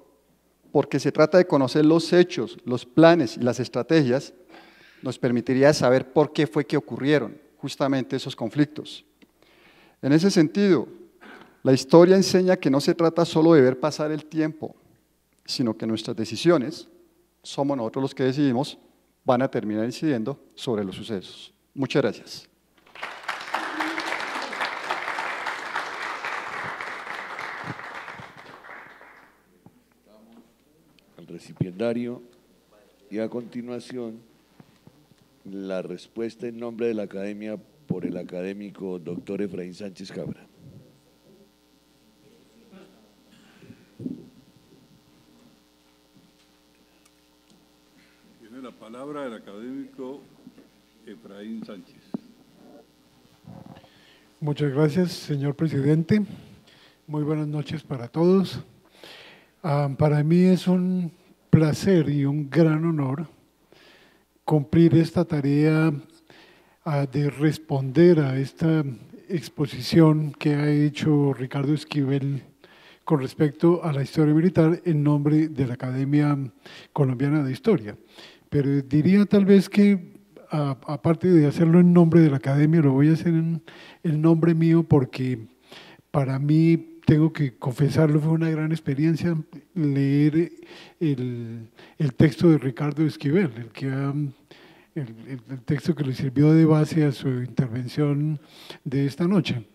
porque se trata de conocer los hechos, los planes y las estrategias, nos permitiría saber por qué fue que ocurrieron justamente esos conflictos. En ese sentido, la historia enseña que no se trata solo de ver pasar el tiempo, sino que nuestras decisiones, somos nosotros los que decidimos, van a terminar incidiendo sobre los sucesos. Muchas gracias. Al recipiendario y a continuación la respuesta en nombre de la Academia por el académico doctor Efraín Sánchez Cabra. Tiene la palabra el académico Efraín Sánchez. Muchas gracias, señor presidente. Muy buenas noches para todos. Para mí es un placer y un gran honor cumplir esta tarea de responder a esta exposición que ha hecho Ricardo Esquivel con respecto a la historia militar en nombre de la Academia Colombiana de Historia. Pero diría tal vez que, aparte de hacerlo en nombre de la Academia, lo voy a hacer en el nombre mío porque para mí, tengo que confesarlo, fue una gran experiencia leer el texto de Ricardo Esquivel, el texto que le sirvió de base a su intervención de esta noche.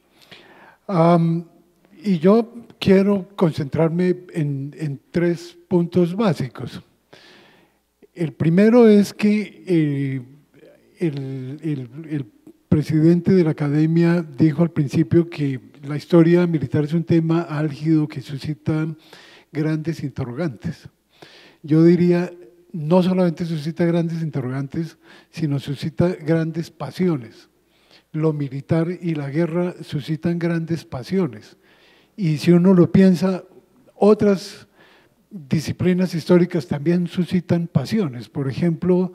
Y yo quiero concentrarme en 3 puntos básicos. El primero es que el presidente de la Academia dijo al principio que la historia militar es un tema álgido que suscita grandes interrogantes. Yo diría, no solamente suscita grandes interrogantes, sino suscita grandes pasiones. Lo militar y la guerra suscitan grandes pasiones. Y si uno lo piensa, otras disciplinas históricas también suscitan pasiones. Por ejemplo,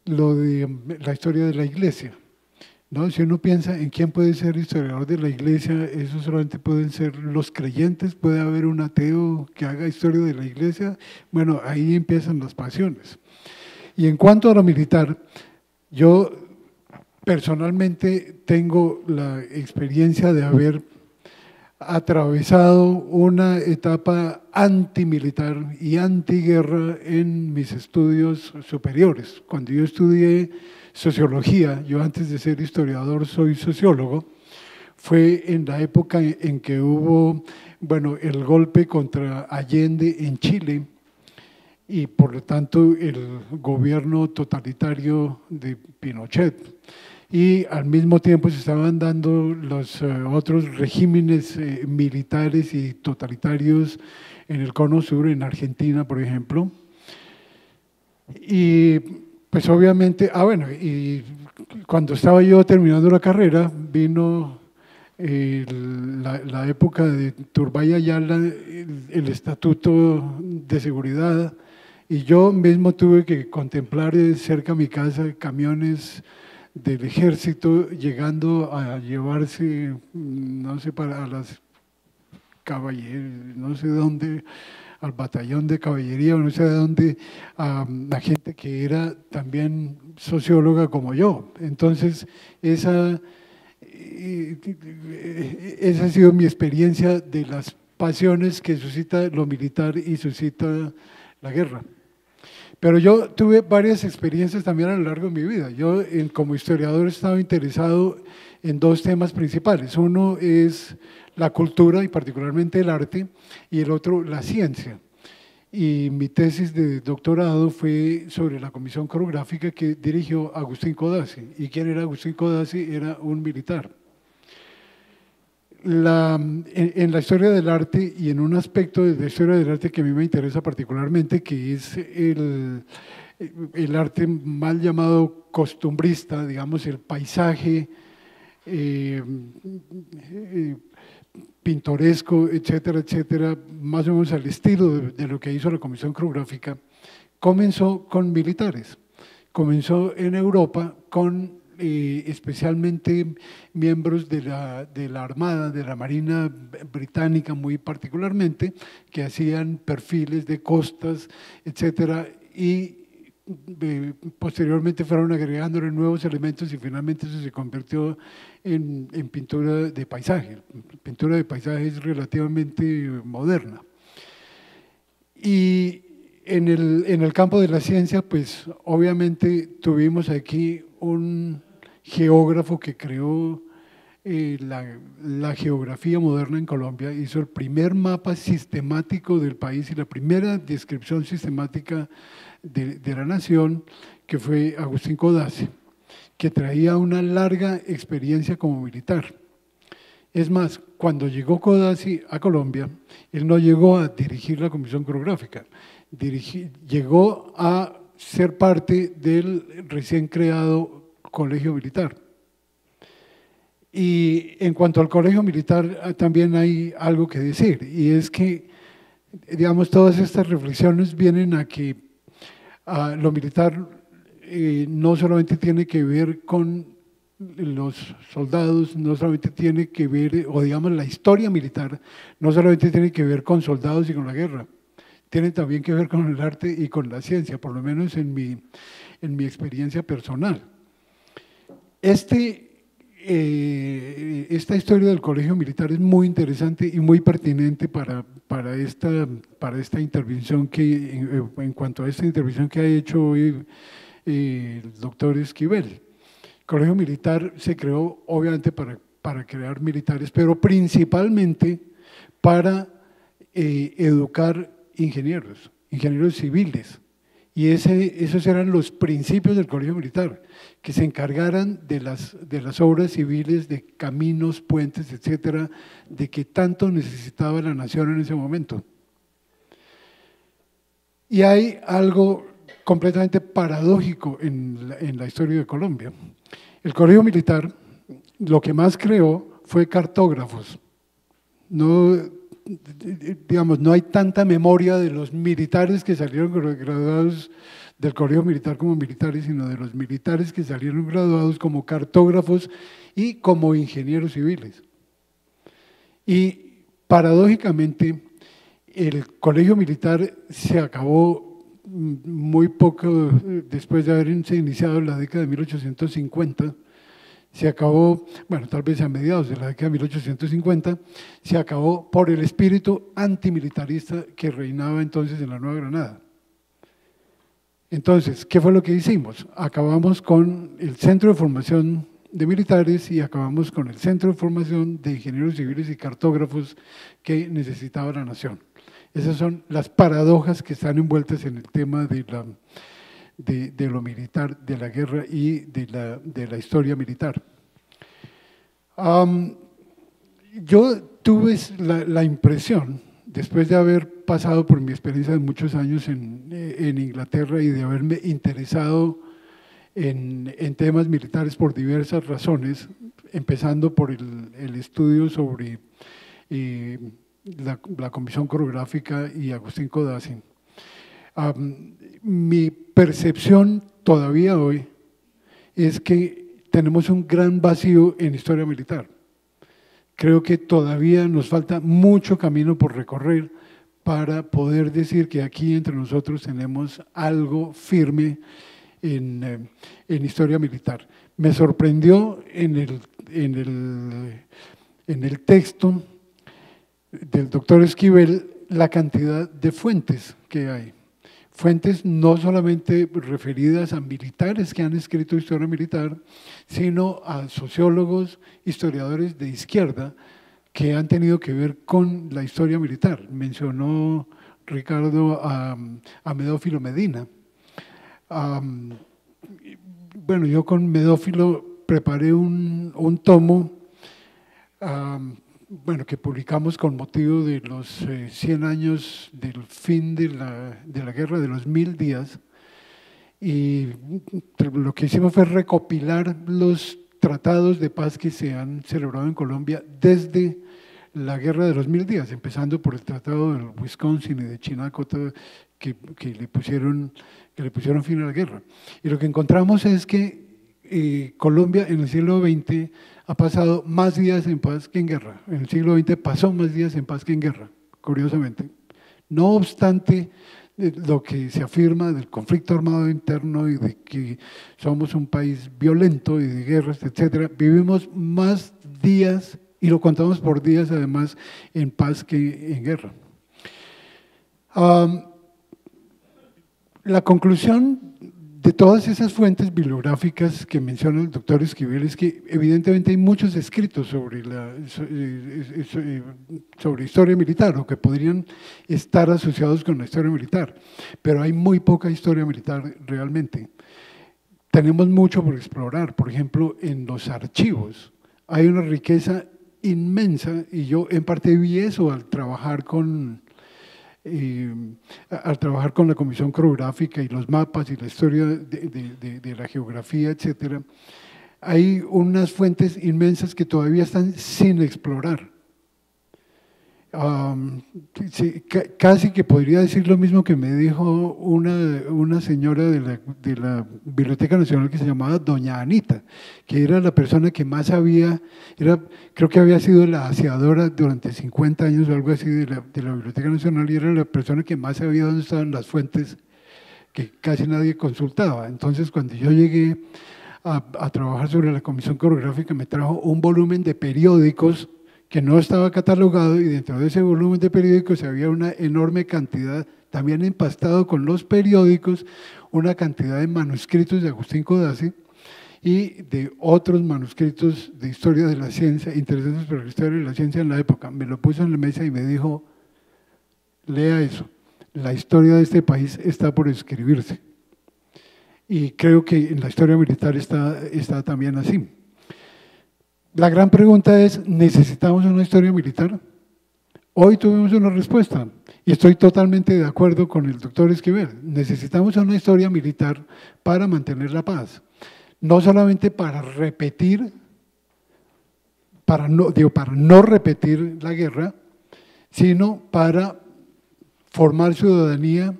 lo de la historia de la Iglesia, ¿no? Si uno piensa en quién puede ser historiador de la Iglesia, eso solamente pueden ser los creyentes, puede haber un ateo que haga historia de la Iglesia, bueno, ahí empiezan las pasiones. Y en cuanto a lo militar, yo personalmente tengo la experiencia de haber atravesado una etapa antimilitar y antiguerra en mis estudios superiores. Cuando yo estudié sociología, yo antes de ser historiador soy sociólogo, fue en la época en que hubo bueno, el golpe contra Allende en Chile y por lo tanto el gobierno totalitario de Pinochet. Y al mismo tiempo se estaban dando los otros regímenes militares y totalitarios en el Cono Sur, en Argentina, por ejemplo. Y pues obviamente, bueno, y cuando estaba yo terminando la carrera, vino la época de Turbay Ayala, el Estatuto de Seguridad, y yo mismo tuve que contemplar cerca de mi casa camiones del ejército llegando a llevarse, no sé, para las caballerías, no sé dónde, al batallón de caballería, no sé de dónde, a la gente que era también socióloga como yo. Entonces, esa ha sido mi experiencia de las pasiones que suscita lo militar y suscita la guerra. Pero yo tuve varias experiencias también a lo largo de mi vida. Yo, como historiador, he estado interesado en dos temas principales. Uno es la cultura y particularmente el arte, y el otro la ciencia. Y mi tesis de doctorado fue sobre la comisión coreográfica que dirigió Agustín Codazzi. ¿Y quién era Agustín Codazzi? Era un militar. En la historia del arte y en un aspecto de la historia del arte que a mí me interesa particularmente, que es el arte mal llamado costumbrista, digamos, el paisaje pintoresco, etcétera, etcétera, más o menos al estilo de lo que hizo la Comisión Coreográfica, comenzó con militares. Comenzó en Europa con especialmente miembros de la Armada, de la Marina Británica muy particularmente, que hacían perfiles de costas, etcétera, y posteriormente fueron agregándole nuevos elementos y finalmente eso se convirtió en pintura de paisaje. Pintura de paisaje es relativamente moderna. Y en el campo de la ciencia, pues obviamente tuvimos aquí un geógrafo que creó la geografía moderna en Colombia, hizo el primer mapa sistemático del país y la primera descripción sistemática de la nación, que fue Agustín Codazzi, que traía una larga experiencia como militar. Es más, cuando llegó Codazzi a Colombia, él no llegó a dirigir la Comisión Coreográfica, llegó a ser parte del recién creado Colegio Militar. Y en cuanto al Colegio Militar también hay algo que decir, y es que, digamos, todas estas reflexiones vienen a que lo militar no solamente tiene que ver con los soldados, no solamente tiene que ver, o digamos la historia militar, no solamente tiene que ver con soldados y con la guerra, tiene también que ver con el arte y con la ciencia, por lo menos en mi experiencia personal. Esta historia del Colegio Militar es muy interesante y muy pertinente para esta intervención en cuanto a esta intervención que ha hecho hoy el doctor Esquivel. El Colegio Militar se creó obviamente para crear militares, pero principalmente para educar ingenieros civiles. Y esos eran los principios del Colegio Militar, que se encargaran de las obras civiles, de caminos, puentes, etcétera, de que tanto necesitaba la nación en ese momento. Y hay algo completamente paradójico en la historia de Colombia. El Colegio Militar lo que más creó fue cartógrafos. No hay tanta memoria de los militares que salieron graduados del Colegio Militar como militares, sino de los militares que salieron graduados como cartógrafos y como ingenieros civiles. Y paradójicamente, el Colegio Militar se acabó muy poco después de haberse iniciado en la década de 1850, se acabó, bueno, tal vez a mediados de la década de 1850, se acabó por el espíritu antimilitarista que reinaba entonces en la Nueva Granada. Entonces, ¿qué fue lo que hicimos? Acabamos con el Centro de Formación de militares y acabamos con el Centro de Formación de Ingenieros Civiles y Cartógrafos que necesitaba la nación. Esas son las paradojas que están envueltas en el tema de lo militar, de la guerra y de la historia militar. Yo tuve la impresión, después de haber pasado por mi experiencia de muchos años en Inglaterra y de haberme interesado en temas militares por diversas razones, empezando por el estudio sobre la Comisión Coreográfica y Agustín Codazzi. Mi percepción todavía hoy es que tenemos un gran vacío en historia militar. Creo que todavía nos falta mucho camino por recorrer para poder decir que aquí entre nosotros tenemos algo firme en historia militar. Me sorprendió en el texto del doctor Esquivel la cantidad de fuentes que hay. Fuentes no solamente referidas a militares que han escrito historia militar, sino a sociólogos, historiadores de izquierda que han tenido que ver con la historia militar. Mencionó Ricardo a Medófilo Medina. Bueno, yo con Medófilo preparé un tomo bueno, que publicamos con motivo de los 100 años del fin de la guerra, de los 1000 días, y lo que hicimos fue recopilar los tratados de paz que se han celebrado en Colombia desde la guerra de los 1000 días, empezando por el tratado del Wisconsin y de Chinacota que le pusieron fin a la guerra. Y lo que encontramos es que Colombia en el siglo XX ha pasado más días en paz que en guerra. En el siglo XX pasó más días en paz que en guerra, curiosamente. No obstante lo que se afirma del conflicto armado interno y de que somos un país violento y de guerras, etcétera, vivimos más días, y lo contamos por días además, en paz que en guerra. La conclusión de todas esas fuentes bibliográficas que menciona el doctor Esquivel es que evidentemente hay muchos escritos sobre historia militar o que podrían estar asociados con la historia militar, pero hay muy poca historia militar realmente. Tenemos mucho por explorar, por ejemplo, en los archivos hay una riqueza inmensa y yo en parte vi eso al trabajar con la Comisión Coreográfica y los mapas y la historia de la geografía, etcétera. Hay unas fuentes inmensas que todavía están sin explorar. Sí, casi que podría decir lo mismo que me dijo una señora de la Biblioteca Nacional que se llamaba Doña Anita, que era la persona que más sabía, creo que había sido la aseadora durante 50 años o algo así de la Biblioteca Nacional, y era la persona que más sabía dónde estaban las fuentes que casi nadie consultaba. Entonces, cuando yo llegué a trabajar sobre la Comisión Coreográfica, me trajo un volumen de periódicos que no estaba catalogado, y dentro de ese volumen de periódicos había una enorme cantidad, también empastado con los periódicos, una cantidad de manuscritos de Agustín Codazzi y de otros manuscritos de historia de la ciencia, interesantes para la historia de la ciencia en la época. Me lo puso en la mesa y me dijo, lea eso, la historia de este país está por escribirse. Y creo que en la historia militar está también así. La gran pregunta es, ¿necesitamos una historia militar? Hoy tuvimos una respuesta y estoy totalmente de acuerdo con el doctor Esquivel. Necesitamos una historia militar para mantener la paz, no solamente para repetir, para no repetir la guerra, sino para formar ciudadanía,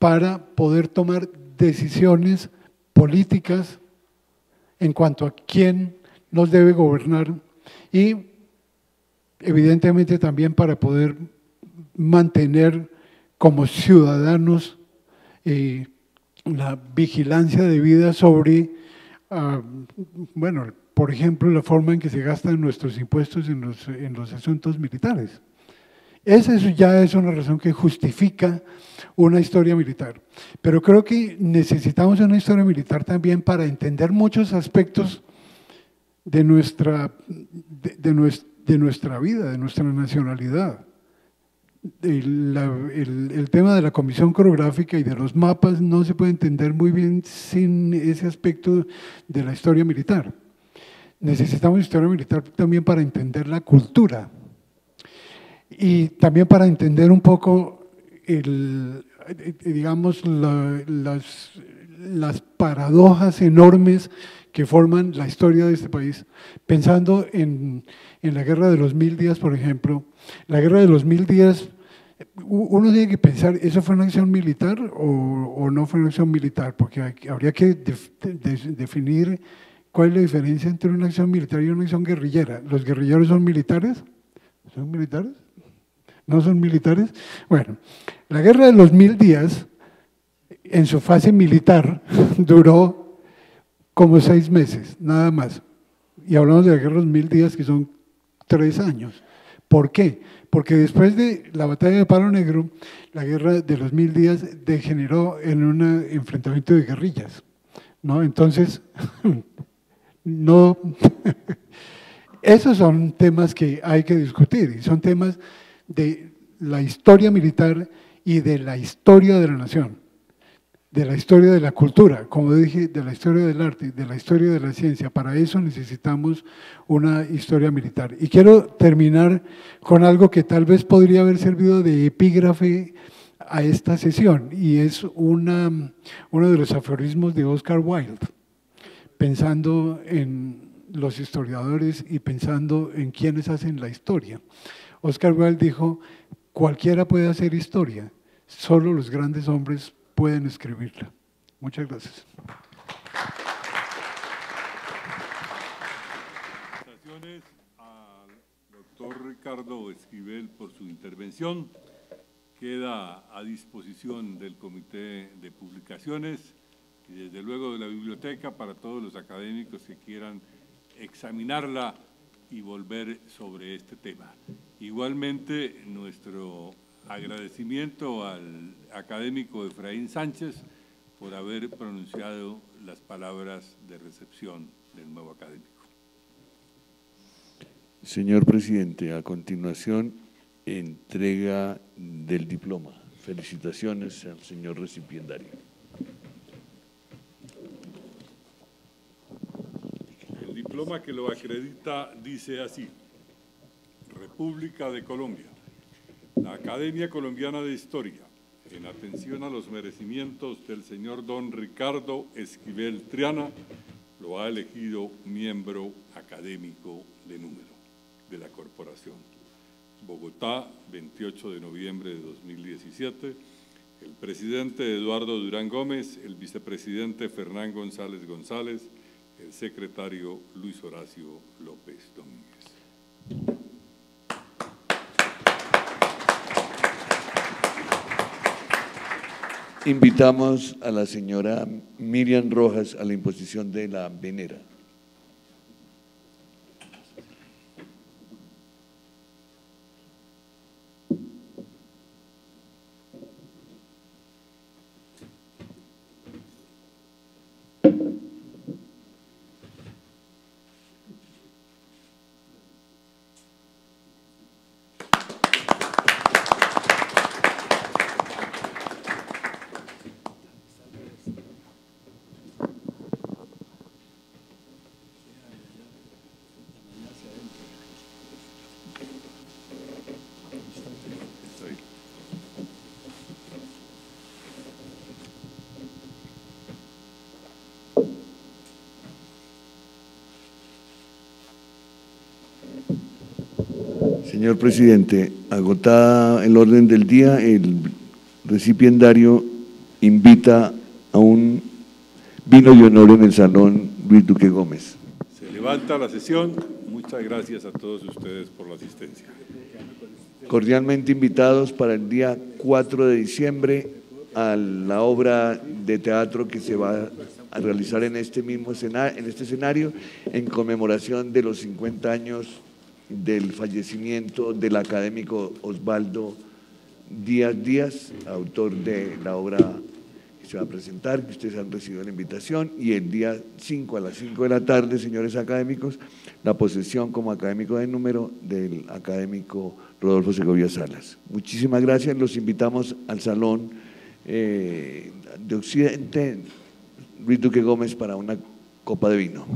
para poder tomar decisiones políticas en cuanto a quién nos debe gobernar y evidentemente también para poder mantener como ciudadanos la vigilancia debida sobre, bueno, por ejemplo, la forma en que se gastan nuestros impuestos en los asuntos militares. Esa ya es una razón que justifica una historia militar. Pero creo que necesitamos una historia militar también para entender muchos aspectos de nuestra vida, de nuestra nacionalidad. El tema de la comisión coreográfica y de los mapas no se puede entender muy bien sin ese aspecto de la historia militar. Necesitamos historia militar también para entender la cultura y también para entender un poco, digamos, las paradojas enormes que forman la historia de este país. Pensando en la Guerra de los 1000 días, por ejemplo, la Guerra de los 1000 días, uno tiene que pensar, ¿eso fue una acción militar o no fue una acción militar? Porque habría que definir cuál es la diferencia entre una acción militar y una acción guerrillera. ¿Los guerrilleros son militares? ¿Son militares? ¿No son militares? Bueno, la Guerra de los 1000 días, en su fase militar, duró como 6 meses, nada más. Y hablamos de la Guerra de los 1000 días, que son 3 años. ¿Por qué? Porque después de la batalla de Palo Negro, la Guerra de los 1000 días degeneró en un enfrentamiento de guerrillas, ¿no? Entonces, no… Esos son temas que hay que discutir, y son temas de la historia militar y de la historia de la nación, de la historia de la cultura, como dije, de la historia del arte, de la historia de la ciencia. Para eso necesitamos una historia militar. Y quiero terminar con algo que tal vez podría haber servido de epígrafe a esta sesión, y es uno de los aforismos de Oscar Wilde, pensando en los historiadores y pensando en quienes hacen la historia. Oscar Wilde dijo: cualquiera puede hacer historia, solo los grandes hombres pueden escribirla. Muchas gracias. Felicitaciones al doctor Ricardo Esquivel por su intervención. Queda a disposición del Comité de Publicaciones y desde luego de la biblioteca para todos los académicos que quieran examinarla y volver sobre este tema. Igualmente, nuestro agradecimiento al académico Efraín Sánchez por haber pronunciado las palabras de recepción del nuevo académico. Señor presidente, a continuación, entrega del diploma. Felicitaciones al señor recipiendario. El diploma que lo acredita dice así: República de Colombia. La Academia Colombiana de Historia, en atención a los merecimientos del señor don Ricardo Esquivel Triana, lo ha elegido miembro académico de número de la corporación. Bogotá, 28 de noviembre de 2017. El presidente Eduardo Durán Gómez, el vicepresidente Fernán González González, el secretario Luis Horacio López Domínguez. Invitamos a la señora Miriam Rojas a la imposición de la venera. Señor presidente, agotada el orden del día, el recipiendario invita a un vino de honor en el Salón Luis Duque Gómez. Se levanta la sesión. Muchas gracias a todos ustedes por la asistencia. Cordialmente invitados para el día 4 de diciembre a la obra de teatro que se va a realizar en este mismo escenario en conmemoración de los 50 años del fallecimiento del académico Osvaldo Díaz Díaz, autor de la obra que se va a presentar, que ustedes han recibido la invitación, y el día 5 a las 5 de la tarde, señores académicos, la posesión como académico de número del académico Rodolfo Segovia Salas. Muchísimas gracias, los invitamos al Salón de Occidente Luis Duque Gómez para una copa de vino.